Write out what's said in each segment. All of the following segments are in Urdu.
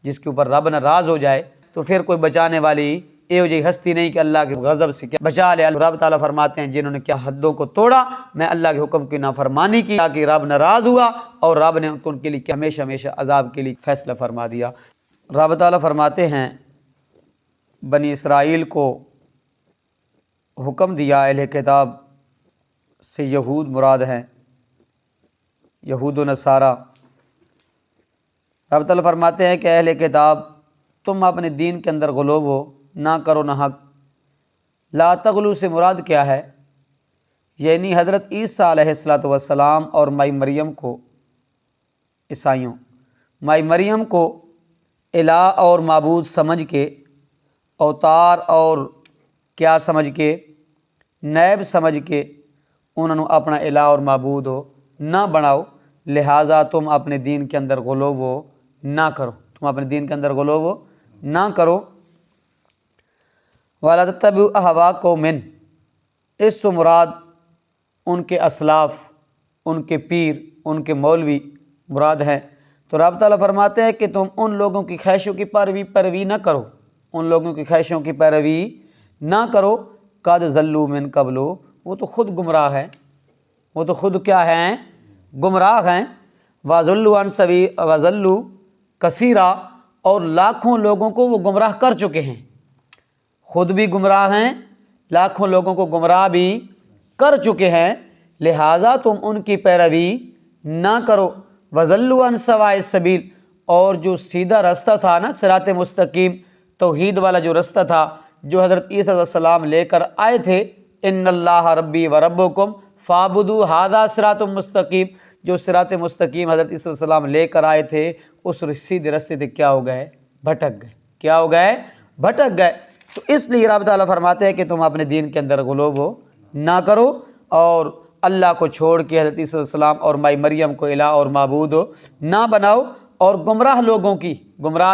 جس کے اوپر رب ناراض ہو جائے تو پھر کوئی بچانے والی یہ جی ہستی نہیں کہ اللہ کے غضب سے کیا بچا لے۔ رب تعالیٰ فرماتے ہیں جنہوں نے کیا حدوں کو توڑا، میں اللہ کے حکم کی نافرمانی کی کہ رب ناراض ہوا اور رب نے ان کے لیے ہمیشہ ہمیشہ عذاب کے لیے فیصلہ فرما دیا۔ رب تعالیٰ فرماتے ہیں بنی اسرائیل کو حکم دیا، اہل کتاب سے یہود مراد ہیں، یہود و نصارہ۔ رب تعالیٰ فرماتے ہیں کہ اہل کتاب تم اپنے دین کے اندر غلو ہو، نہ کرو نہ حق۔ لا تغلو سے مراد کیا ہے؟ یعنی حضرت عیسیٰ علیہ السلام اور مائی مریم کو، عیسائیوں مائی مریم کو الہ اور معبود سمجھ کے، اوتار اور کیا سمجھ کے، نیب سمجھ کے انہوں نے اپنا الہ اور معبود ہو نہ بناؤ، لہٰذا تم اپنے دین کے اندر غلو وہ نہ کرو، تم اپنے دین کے اندر غلو وہ نہ کرو۔ وَلَا تَتَّبِعُوا أَهْوَاءَ قَوْمٍ، اس سے مراد ان کے اسلاف، ان کے پیر، ان کے مولوی مراد ہیں۔ تو رب تعالیٰ فرماتے ہیں کہ تم ان لوگوں کی خواہشوں کی پیروی نہ کرو، ان لوگوں کی خواہشوں کی پیروی نہ کرو۔ قَدْ ضَلُّوا مِن قَبْلُ، وہ تو خود گمراہ ہیں، وہ تو خود کیا ہیں؟ گمراہ ہیں۔ وَضَلُّوا عَنْ سَبِيلِ وَضَلُّوا کثیرا، اور لاکھوں لوگوں کو وہ گمراہ کر چکے ہیں، خود بھی گمراہ ہیں، لاکھوں لوگوں کو گمراہ بھی کر چکے ہیں، لہٰذا تم ان کی پیروی نہ کرو۔ وَضَلُّوا عَنْ سَوَاءِ السَّبِيلِ، اور جو سیدھا رستہ تھا نا، صراط مستقیم، توحید والا جو رستہ تھا جو حضرت عیسیٰ علیہ السلام لے کر آئے تھے، ان اللہ ربی و ربکم فاعبدوا ھذا صراط مستقیم، جو صراط مستقیم حضرت عیسیٰ علیہ السلام لے کر آئے تھے، اس سیدھے رستے سے کیا ہو گئے؟ بھٹک گئے۔ کیا ہو گئے؟ بھٹک گئے۔ تو اس لیے رب تعالیٰ فرماتے ہیں کہ تم اپنے دین کے اندر غلو وہ نہ کرو، اور اللہ کو چھوڑ کے حضرت عیسیٰ علیہ السلام اور مائی مریم کو الہ اور معبود نہ بناؤ، اور گمراہ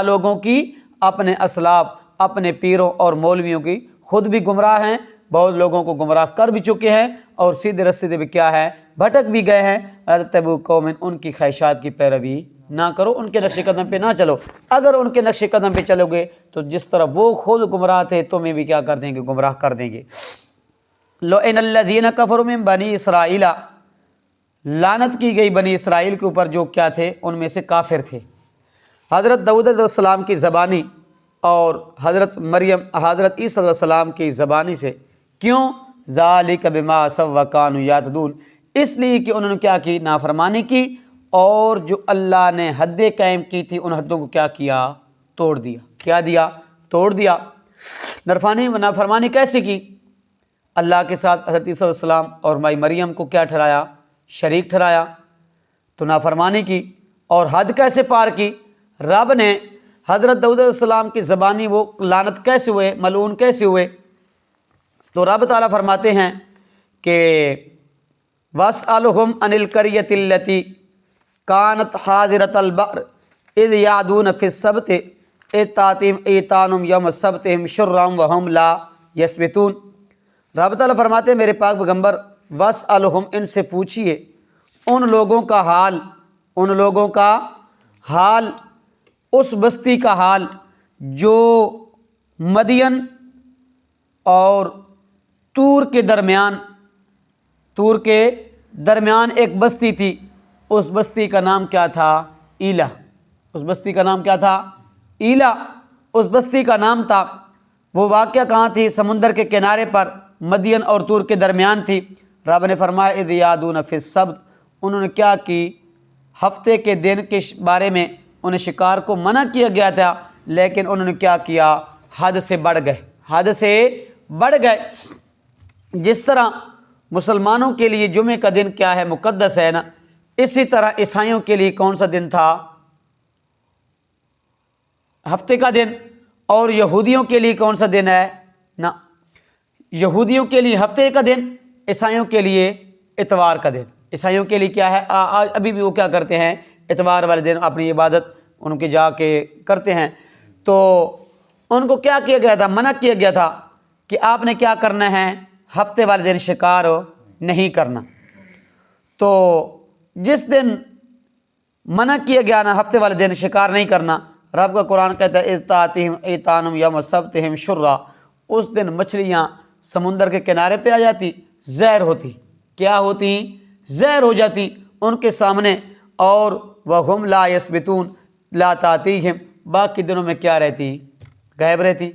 لوگوں کی اپنے اسلاف، اپنے پیروں اور مولویوں کی، خود بھی گمراہ ہیں، بہت لوگوں کو گمراہ کر بھی چکے ہیں، اور سیدھے رستے سے بھی کیا ہے؟ بھٹک بھی گئے ہیں۔ تَتَّبِعُوا قَوْمٍ، ان کی خواہشات کی پیروی نہ کرو، ان کے نقش قدم پہ نہ چلو۔ اگر ان کے نقش قدم پہ چلو گے تو جس طرح وہ خود گمراہ تھے تمہیں بھی کیا کر دیں گے؟ گمراہ کر دیں گے۔ لَعِنَ الَّذِينَ كَفَرُوا مِن بَنِي إِسْرَائِيلَ، لعنت کی گئی بنی اسرائیل کے اوپر جو کیا تھے؟ ان میں سے کافر تھے۔ حضرت داؤد علیہ السلام کی زبانی اور حضرت عیسیٰ علیہ السلام کی زبانی سے، کیوں؟ ذَلِكَ بِمَا عَصَوا وَكَانُوا يَعْتَدُونَ، اس لیے کہ انہوں نے کیا کی؟ نافرمانی کی، اور جو اللہ نے حدیں قائم کی تھی ان حدوں کو کیا کیا؟ توڑ دیا۔ کیا دیا؟ توڑ دیا۔ نافرمانی کیسے کی؟ اللہ کے ساتھ حضرت عیسیٰ علیہ السلام اور مائی مریم کو کیا ٹھہرایا؟ شریک ٹھہرایا، تو نافرمانی کی۔ اور حد کیسے پار کی؟ رب نے حضرت داؤد علیہ السلام کی زبانی وہ لعنت کیسے ہوئے؟ ملعون کیسے ہوئے؟ تو رب تعالیٰ فرماتے ہیں کہ وَاسْأَلْهُمْ عَنِ الْقَرْيَةِ الَّتِي كَانَتْ حَاضِرَةَ الْبَحْرِ إِذْ يَعْدُونَ فِي السَّبْتِ إِذْ تَأْتِيهِمْ حِيتَانُهُمْ يَوْمَ سَبْتِهِمْ شُرًّا وَهُمْ لَا يَسْبِتُونَ۔ رب تعالیٰ فرماتے ہیں میرے پاک پیغمبر وَاسْأَلْهُمْ، ان سے پوچھئے ان لوگوں کا حال، اس بستی کا حال جو مدین اور تور کے درمیان ایک بستی تھی، اس بستی کا نام کیا تھا؟ ایلا۔ اس بستی کا نام کیا تھا؟ ایلا، اس بستی کا نام تھا۔ وہ واقعہ کہاں تھی؟ سمندر کے کنارے پر، مدین اور تور کے درمیان تھی۔ رب نے فرمایا اذ یعدون فی السبت، انہوں نے کیا کی؟ ہفتے کے دن کے بارے میں انہیں شکار کو منع کیا گیا تھا، لیکن انہوں نے کیا کیا؟ حد سے بڑھ گئے۔ جس طرح مسلمانوں کے لیے جمعے کا دن کیا ہے؟ مقدس ہے نا، اسی طرح عیسائیوں کے لیے کون سا دن تھا؟ ہفتے کا دن۔ اور یہودیوں کے لیے کون سا دن ہے؟ نا، یہودیوں کے لیے ہفتے کا دن، عیسائیوں کے لیے اتوار کا دن۔ عیسائیوں کے لیے کیا ہے؟ ابھی بھی وہ کیا کرتے ہیں؟ اتوار والے دن اپنی عبادت ان کے جا کے کرتے ہیں۔ تو ان کو کیا کیا گیا تھا؟ منع کیا گیا تھا کہ آپ نے کیا کرنا ہے؟ ہفتے والے دن شکار نہیں کرنا۔ تو جس دن منع کیا گیا نا ہفتے والے دن شکار نہیں کرنا، رب کا قرآن کہتا ہے اذ ایتانم یوم سبتہم شرا، اس دن مچھلیاں سمندر کے کنارے پہ آ جاتی، زہر ہوتی، کیا ہوتی؟ زہر ہو جاتی ان کے سامنے، اور وہم لا یثبتون لا تاتیہم، باقی دنوں میں کیا رہتی؟ غائب رہتی۔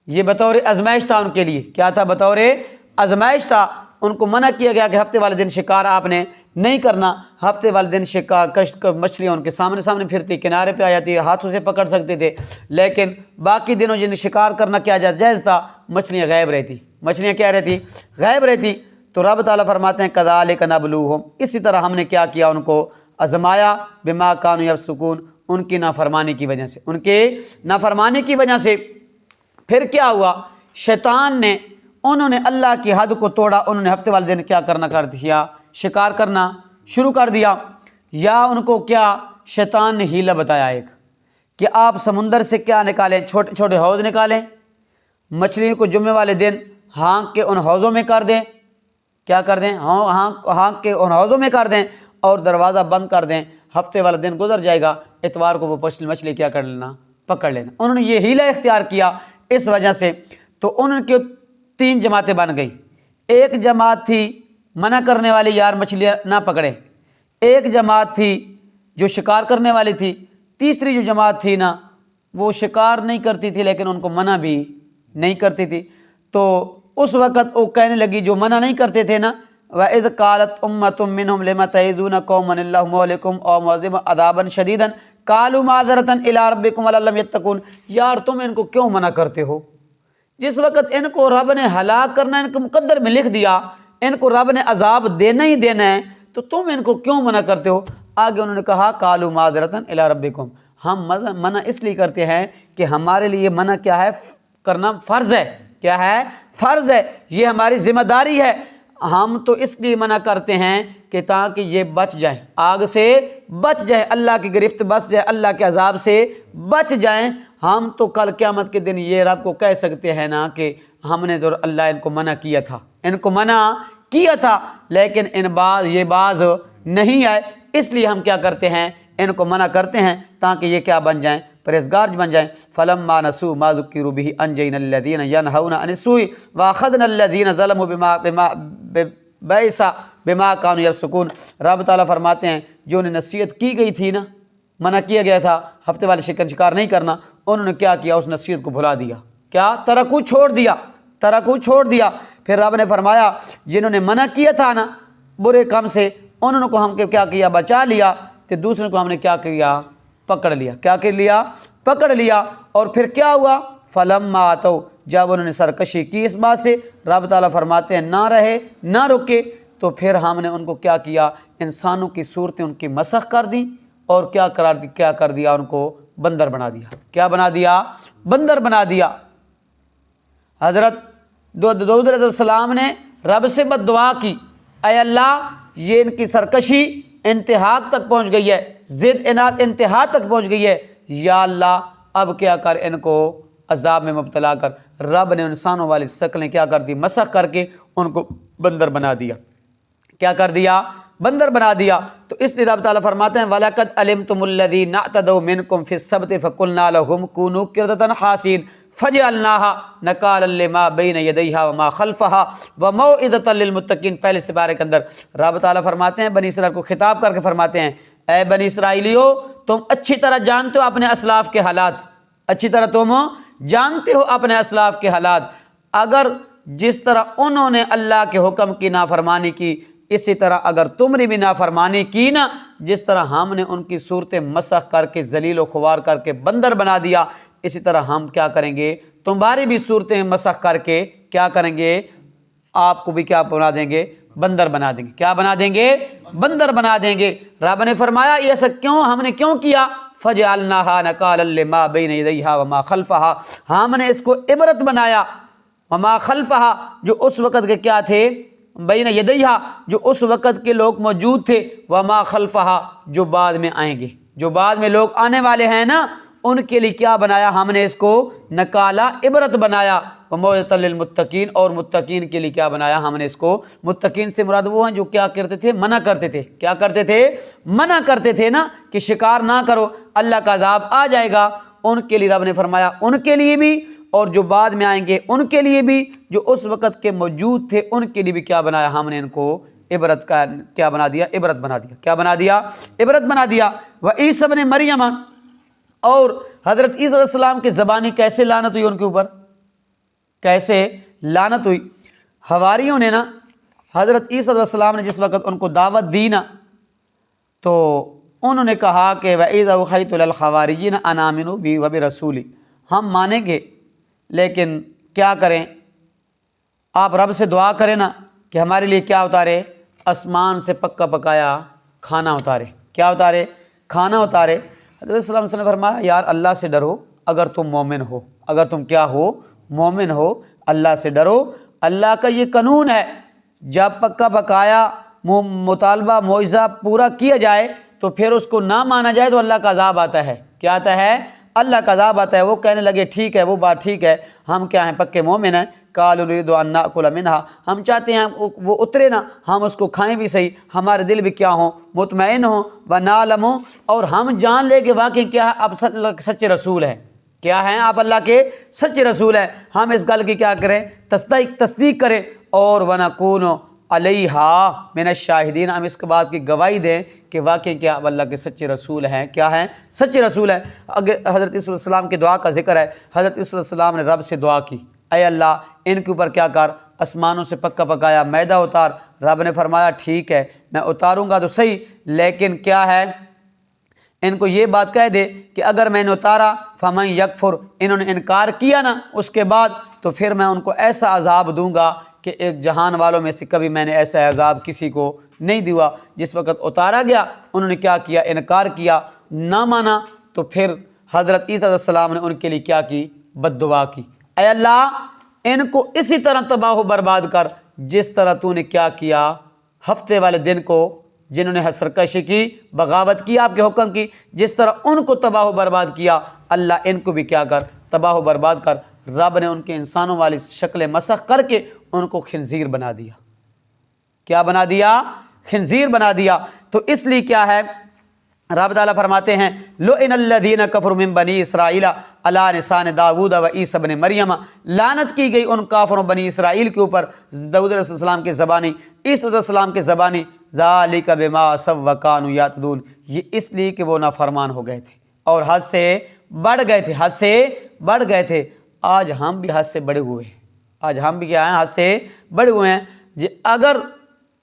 یہ بطور آزمائش تھا ان کے لیے، کیا تھا؟ بطور آزمائش تھا۔ ان کو منع کیا گیا کہ ہفتے والے دن شکار آپ نے نہیں کرنا۔ ہفتے والے دن شکار کشت مچھلیاں ان کے سامنے پھرتی، کنارے پہ آ جاتی، ہاتھوں سے پکڑ سکتے تھے، لیکن باقی دنوں جن شکار کرنا کیا جائز تھا، مچھلیاں غائب رہتی۔ مچھلیاں کیا رہتی؟ غائب رہتی۔ تو رب تعالیٰ فرماتے ہیں کذالک نبلوہم، اسی طرح ہم نے کیا کیا؟ ان کو آزمایا، بما کانوا یفسقون، ان کی نافرمانی کی وجہ سے، ان کے نافرمانی کی وجہ سے۔ پھر کیا ہوا؟ شیطان نے، انہوں نے اللہ کی حد کو توڑا، انہوں نے ہفتے والے دن کیا کرنا کر دیا؟ شکار کرنا شروع کر دیا۔ یا ان کو کیا شیطان نے ہیلہ بتایا ایک، کہ آپ سمندر سے کیا نکالیں؟ چھوٹے چھوٹے حوض نکالیں، مچھلیوں کو جمعے والے دن ہانک کے ان حوضوں میں کر دیں، کیا کر دیں؟ ہانک کے ان حوضوں میں کر دیں، اور دروازہ بند کر دیں۔ ہفتے والا دن گزر جائے گا، اتوار کو وہ مچھلی کیا کر لینا؟ پکڑ لینا۔ انہوں نے یہ ہیلہ اختیار کیا اس وجہ سے۔ تو ان کی 3 جماعتیں بن گئی۔ ایک جماعت تھی منع کرنے والی، یار مچھلیاں نہ پکڑیں۔ ایک جماعت تھی جو شکار کرنے والی تھی۔ تیسری جو جماعت تھی نا، وہ شکار نہیں کرتی تھی لیکن ان کو منع بھی نہیں کرتی تھی۔ تو اس وقت وہ کہنے لگی، جو منع نہیں کرتے تھے نا، وَإِذْ قَالَتْ أُمَّةٌ مِّنْهُمْ لِمَ تَعِظُونَ قَوْمًا اللَّهُ مُهْلِكُهُمْ أَوْ مُعَذِّبُهُمْ عَذَابًا شَدِيدًا قَالُوا مَعْذِرَةً إِلَىٰ رَبِّكُمْ وَلَعَلَّهُمْ يَتَّقُونَ۔ یار تم ان کو کیوں منع کرتے ہو؟ جس وقت ان کو رب نے ہلاک کرنا ان کو مقدر میں لکھ دیا، ان کو رب نے عذاب دینا ہی دینا ہے، تو تم ان کو کیوں منع کرتے ہو؟ آگے انہوں نے کہا قَالُوا مَعْذِرَةً إِلَىٰ رَبِّكُمْ، ہم منع اس لیے کرتے ہیں کہ ہمارے لیے منع کیا ہے؟ کرنا فرض ہے۔ کیا ہے؟ فرض ہے، یہ ہماری ذمہ داری ہے۔ ہم تو اس لیے منع کرتے ہیں کہ تاکہ یہ بچ جائیں، آگ سے بچ جائیں، اللہ کی گرفت بچ جائیں، اللہ کے عذاب سے بچ جائیں۔ ہم تو کل قیامت کے دن یہ رب کو کہہ سکتے ہیں نا کہ ہم نے تو اللہ ان کو منع کیا تھا، ان کو منع کیا تھا، لیکن یہ باز نہیں آئے، اس لیے ہم کیا کرتے ہیں؟ ان کو منع کرتے ہیں تاکہ یہ کیا بن جائیں؟ پرہیزگار بن جائیں۔ فلما نسوا ما ذکروا به انجینا الذین ینہون عن السوء واخذنا الذین ظلموا بما کانوا یفسقون۔ رب تعالیٰ فرماتے ہیں جو انہیں نصیحت کی گئی تھی نا، منع کیا گیا تھا ہفتے والے شکار نہیں کرنا، انہوں نے کیا کیا؟ اس نصیحت کو بھلا دیا، کیا؟ ترکو چھوڑ دیا۔ پھر رب نے فرمایا جنہوں نے منع کیا تھا نا برے کام سے، انہوں کو ہم کیا کیا؟ بچا لیا، تو دوسروں کو ہم نے کیا کیا؟ پکڑ لیا۔ کیا کر لیا؟ پکڑ لیا۔ اور پھر کیا ہوا؟ فلما آتوا، جب انہوں نے سرکشی کی اس بات سے، رب تعالیٰ فرماتے ہیں نہ رہے نہ رکے، تو پھر ہم نے ان کو کیا کیا؟ انسانوں کی صورتیں ان کی مسخ کر دیں، اور کیا کر دیا؟ ان کو بندر بنا دیا۔ کیا بنا دیا؟ بندر بنا دیا۔ حضرت داؤد علیہ السلام نے رب سے بد دعا کی، اے اللہ یہ ان کی سرکشی انتہا تک پہنچ گئی ہے، ضد اناد انتہا تک پہنچ گئی ہے، یا اللہ اب کیا کر؟ ان کو عذاب میں مبتلا کر۔ رب نے انسانوں والی شکلیں کیا کر دی؟ مسخ کر کے ان کو بندر بنا دیا۔ کیا کر دیا؟ بندر بنا دیا۔ تو اس لیے رب تعالیٰ فرماتے ہیں وَلَقَدْ عَلِمْتُمُ الَّذِينَ اعْتَدَوْا مِنْكُمْ فِي السَّبْتِ فَقُلْنَا لَهُمْ كُونُوا قِرَدَةً خَاسِئِينَ فَجَعَلْنَاهَا نَكَالًا لِمَا بَيْنَ يَدَيْهَا وَمَا خَلْفَهَا وَمَوْعِظَةً لِلْمُتَّقِينَ۔ پہلے سپارے کے اندر رب تعالیٰ فرماتے ہیں، بنی اسرائیل کو خطاب کر کے فرماتے ہیں، اے بنی اسرائیلیو تم اچھی طرح جانتے ہو اپنے اسلاف کے حالات، اچھی طرح تم جانتے ہو اپنے اسلاف کے حالات۔ اگر جس طرح انہوں نے اللہ کے حکم کی نافرمانی کی، اسی طرح اگر تم نے بھی نافرمانی کی نا، جس طرح ہم نے ان کی صورتیں مسخ کر کے ذلیل و خوار کر کے بندر بنا دیا، اسی طرح ہم کیا کریں گے؟ تمہاری بھی صورتیں مسخ کر کے کیا کریں گے؟ آپ کو بھی کیا بنا دیں گے؟ بندر بنا دیں گے۔ کیا بنا دیں گے؟ بندر بنا دیں گے۔ رب نے فرمایا یہ ایسا کیوں؟ ہم نے کیوں کیا؟ فَجَعَلْنَاهَا نَكَالًا لِمَا بَيْنَ يَدَيْهَا وَمَا خَلْفَهَا، ہم نے اس کو عبرت بنایا، وما خلفها جو اس وقت کے کیا تھے؟ بین یدیہا جو اس وقت کے لوگ موجود تھے، وما خلفها جو بعد میں آئیں گے، جو بعد میں لوگ آنے والے ہیں نا، ان کے لیے کیا بنایا ہم نے؟ اس کو نکالا، عبرت بنایا، وموعظۃ للمتقین، اور متقین کے لیے کیا بنایا ہم نے اس کو؟ متقین سے مراد وہ ہیں جو کیا کرتے تھے؟ منع کرتے تھے۔ کیا کرتے تھے؟ منع کرتے تھے نا کہ شکار نہ کرو، اللہ کا عذاب آ جائے گا، ان کے لیے رب نے فرمایا ان کے لیے بھی اور جو بعد میں آئیں گے ان کے لیے بھی، جو اس وقت کے موجود تھے ان کے لیے بھی کیا بنایا ہم نے ان کو عبرت کا کیا بنا دیا، عبرت بنا دیا، کیا بنا دیا، عبرت بنا دیا۔ وعیسی ابن مریم، اور حضرت عیسی علیہ السلام کی زبانی کیسے لعنت ہوئی ان کے اوپر، کیسے لعنت ہوئی۔ حواریوں نے نا حضرت عیسی علیہ السلام نے جس وقت ان کو دعوت دی نا تو انہوں نے کہا کہ وَإِذَا أُوحِيتُ إِلَى الْحَوَارِيِّينَ أَنْ آمِنُوا بِي وَبِرَسُولِي، ہم مانیں گے لیکن کیا کریں، آپ رب سے دعا کریں نا کہ ہمارے لیے کیا اتارے، آسمان سے پکا پکایا کھانا اتارے، کیا اتارے، کھانا اتارے۔ حضرت صلی اللہ علیہ وسلم نے فرمایا یار اللہ سے ڈرو، اگر تم مومن ہو، اگر تم کیا ہو، مومن ہو، اللہ سے ڈرو۔ اللہ کا یہ قانون ہے، جب پکا پکایا مطالبہ معجزہ پورا کیا جائے تو پھر اس کو نہ مانا جائے تو اللہ کا عذاب آتا ہے، کیا آتا ہے، اللہ کا عذاب آتا ہے۔ وہ کہنے لگے ٹھیک ہے، وہ بات ٹھیک ہے، ہم کیا ہیں، پکے مومن ہیں۔ قالوا نريد ان ناكل منها، ہم چاہتے ہیں وہ اترے نا، ہم اس کو کھائیں بھی صحیح، ہمارے دل بھی کیا ہوں، مطمئن ہوں، ونعلم، اور ہم جان لے کہ واقعی کیا ہے آپ سچے رسول ہیں، کیا ہیں آپ اللہ کے سچے رسول ہیں، ہم اس گل کی کیا کریں، تصدیق کریں، اور ونکون علیہا من الشاہدین، ہم اس کے بعد کی گواہی دیں کہ واقعی کیا آپ اللہ کے سچے رسول ہیں، کیا ہیں، سچے رسول ہیں۔ حضرت عیسی علیہ السلام کی دعا کا ذکر ہے، حضرت عیسی علیہ السلام نے رب سے دعا کی، اے اللہ ان کے اوپر کیا کر، آسمانوں سے پکا پکایا میدہ اتار۔ رب نے فرمایا ٹھیک ہے میں اتاروں گا تو صحیح، لیکن کیا ہے، ان کو یہ بات کہہ دے کہ اگر میں نے اتارا فمن یکفر، انہوں نے انکار کیا نا اس کے بعد، تو پھر میں ان کو ایسا عذاب دوں گا کہ ایک جہان والوں میں سے کبھی میں نے ایسا عذاب کسی کو نہیں دیا۔ جس وقت اتارا گیا انہوں نے کیا کیا، انکار کیا، نہ مانا، تو پھر حضرت عیسی علیہ السلام نے ان کے لیے کیا کی، بد دعا کی، اے اللہ ان کو اسی طرح تباہ و برباد کر جس طرح تو نے کیا کیا ہفتے والے دن کو، جنہوں نے سرکشی کی، بغاوت کی، آپ کے حکم کی، جس طرح ان کو تباہ و برباد کیا، اللہ ان کو بھی کیا کر، تباہ و برباد کر۔ رب نے ان کے انسانوں والی شکل مسخ کر کے ان کو خنزیر بنا دیا، کیا بنا دیا، خنزیر بنا دیا۔ تو اس لیے کیا ہے، رب تعالیٰ فرماتے ہیں لعن الذین کفروا من بنی اسرائیل علی لسان داؤد و عیسی ابن مریم، لعنت کی گئی ان کافروں بنی اسرائیل کے اوپر داؤد علیہ السلام کی زبانی، عیسی علیہ السلام کی زبانی، ذالک بما عصوا وکانوا یعتدون، یہ اس لیے کہ وہ نافرمان ہو گئے تھے اور حد سے بڑھ گئے تھے، حد سے بڑھ گئے تھے۔ آج ہم بھی حد سے بڑے ہوئے ہیں، آج ہم بھی کیا ہیں، حد سے بڑے ہوئے ہیں۔ اگر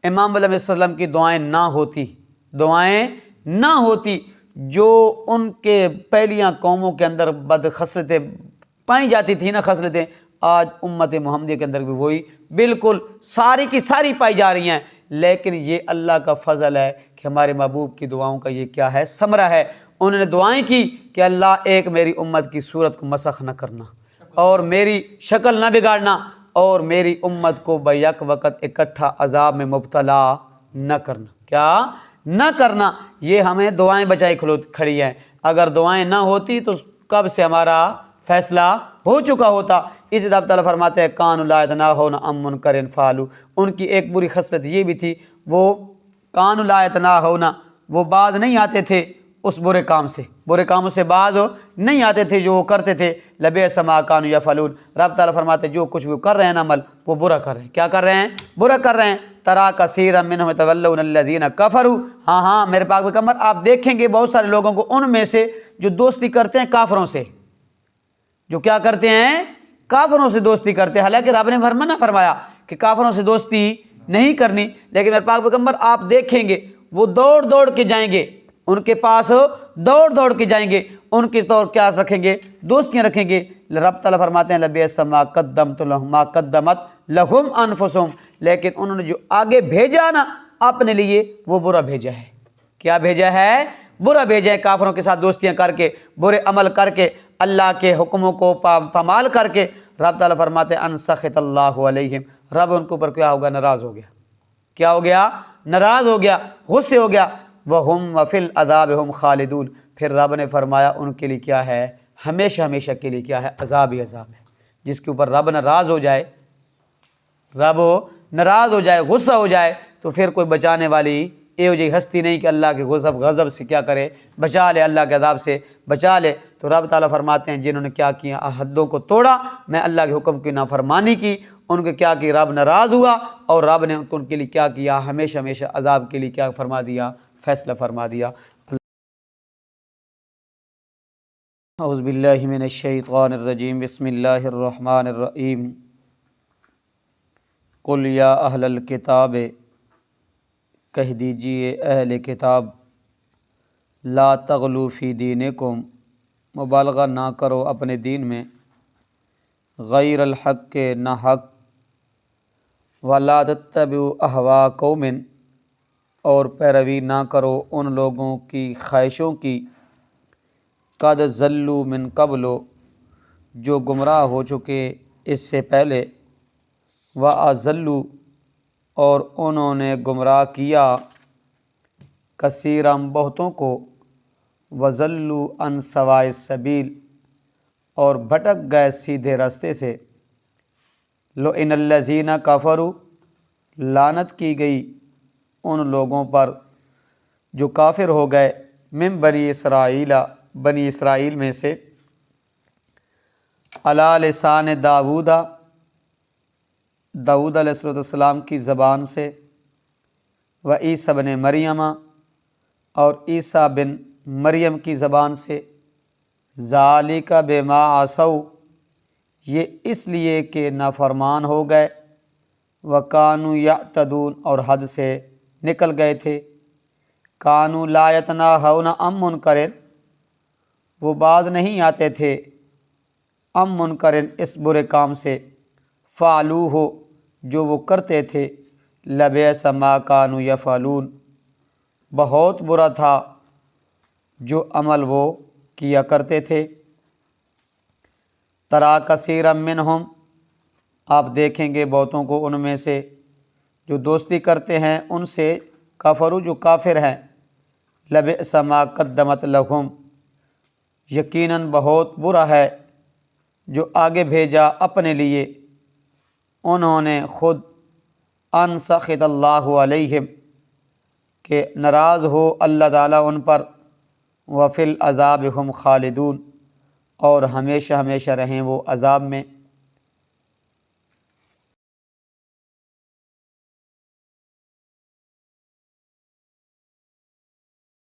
امام علیہ السلام کی دعائیں نہ ہوتی، دعائیں نہ ہوتی، جو ان کے پہلیاں قوموں کے اندر بد خصلتیں پائی جاتی تھیں نا، خصلتیں، آج امت محمدیہ کے اندر بھی وہی بالکل ساری کی ساری پائی جا رہی ہیں۔ لیکن یہ اللہ کا فضل ہے کہ ہمارے محبوب کی دعاؤں کا یہ کیا ہے، ثمرہ ہے۔ انہوں نے دعائیں کی کہ اللہ ایک میری امت کی صورت کو مسخ نہ کرنا اور میری شکل نہ بگاڑنا اور میری امت کو بیک وقت اکٹھا عذاب میں مبتلا نہ کرنا، کیا نہ کرنا۔ یہ ہمیں دعائیں بچائی کھڑی ہیں، اگر دعائیں نہ ہوتی تو کب سے ہمارا فیصلہ ہو چکا ہوتا۔ اس رب تعالیٰ فرماتے ہیں کانوا لا یتناہون عن منکر فعلوا، ان کی ایک بری خصلت یہ بھی تھی، وہ کانوا لا یتناہون، وہ باز نہیں آتے تھے اس برے کام سے، برے کاموں سے باز نہیں آتے تھے جو وہ کرتے تھے، لبئس ما کانوا یفعلون۔ رب تعالیٰ فرماتے ہیں جو کچھ وہ کر رہے ہیں عمل، وہ برا کر رہے ہیں، کیا کر رہے ہیں، برا کر رہے ہیں۔ ترا کثیرا منہم یتولون الذین کفروا، ہاں میرے پاک پیغمبر آپ دیکھیں گے بہت سارے لوگوں کو ان میں سے جو دوستی کرتے ہیں کافروں سے، جو کیا کرتے ہیں، کافروں سے دوستی کرتے ہیں۔ حالانکہ رب نے منع فرمایا کہ کافروں سے دوستی نہیں کرنی، لیکن میرے پاک پیغمبر آپ دیکھیں گے وہ دوڑ دوڑ کے جائیں گے ان کے پاس، دوڑ دوڑ کے جائیں گے ان کی طور کیا رکھیں گے، دوستیاں رکھیں گے۔ رب تعالیٰ فرماتے ہیں لبئس ما قدمت لہم ما قدمت لہم انفسہم، لیکن انہوں نے جو آگے بھیجا نا اپنے لیے وہ برا بھیجا ہے، کیا بھیجا ہے، برا بھیجا ہے۔ کافروں کے ساتھ دوستیاں کر کے، برے عمل کر کے، اللہ کے حکموں کو پامال کر کے، رب تعالیٰ فرماتے ہیں ان سخط اللہ علیہم، رب ان کے اوپر کیا ہوگا، ناراض ہو گیا، کیا ہو گیا، ناراض ہو گیا، غصے ہو گیا۔ وَهُمْ وَفِي الْعَذَابِ هُمْ خَالِدُونَ، پھر رب نے فرمایا ان کے لیے کیا ہے، ہمیشہ ہمیشہ کے لیے کیا ہے، عذاب ہی عذاب ہے۔ جس کے اوپر رب ناراض ہو جائے، رب ناراض ہو جائے، غصہ ہو جائے، تو پھر کوئی بچانے والی یہ ہو جائے ہستی نہیں کہ اللہ کے غضب سے کیا کرے، بچا لے، اللہ کے عذاب سے بچا لے۔ تو رب تعالیٰ فرماتے ہیں جنہوں نے کیا کیا، حدوں کو توڑا، میں اللہ کے حکم کی نافرمانی کی، ان کے کیا کی رب ناراض ہوا، اور رب نے ان کے لیے کیا کیا، ہمیشہ ہمیشہ عذاب کے لیے کیا فرما دیا، فیصلہ فرما دیا۔ اعوذ باللہ من الشیطان الرجیم، بسم اللہ الرحمن الرحیم۔ قل یا اہل الکتاب، کہہ دیجئے اہل کتاب، لا تغلو فی دینکم، مبالغہ نہ کرو اپنے دین میں، غیر الحق کے نہ حق، ولا تتبعوا اہواء قوم، اور پیروی نہ کرو ان لوگوں کی خواہشوں کی، قد ضلوا من قبل، جو گمراہ ہو چکے اس سے پہلے، واضلوا، اور انہوں نے گمراہ کیا، کثیرا بہتوں کو، وضلوا عن سواء السبیل، اور بھٹک گئے سیدھے راستے سے۔ لعن الذین کفروا، لعنت کی گئی ان لوگوں پر جو کافر ہو گئے، من بنی اسرائیل، بنی اسرائیل میں سے، علی لسان داؤد، داؤد علیہ السلام کی زبان سے، و عیسیٰ بن مریم، اور عیسیٰ بن مریم کی زبان سے، ذالک بما عصوا، یہ اس لیے کہ نافرمان ہو گئے، وکانوا یعتدون، اور حد سے نکل گئے تھے، کانوا لا یتناہون عن منکر، وہ باز نہیں آتے تھے، عن منکر، اس برے کام سے، فعلوہ، جو وہ کرتے تھے، لبئس ما کانوا یفعلون، بہت برا تھا جو عمل وہ کیا کرتے تھے۔ ترا کثیرا منہم، آپ دیکھیں گے بہتوں کو ان میں سے جو دوستی کرتے ہیں ان سے، کفروا، جو کافر ہیں، لبئس ما قدمت لہم، یقیناً بہت برا ہے جو آگے بھیجا اپنے لیے انہوں نے خود، ان سخط اللہ علیہم، کہ ناراض ہو اللہ تعالیٰ ان پر، وفی العذاب ہم خالدون، اور ہمیشہ ہمیشہ رہیں وہ عذاب میں۔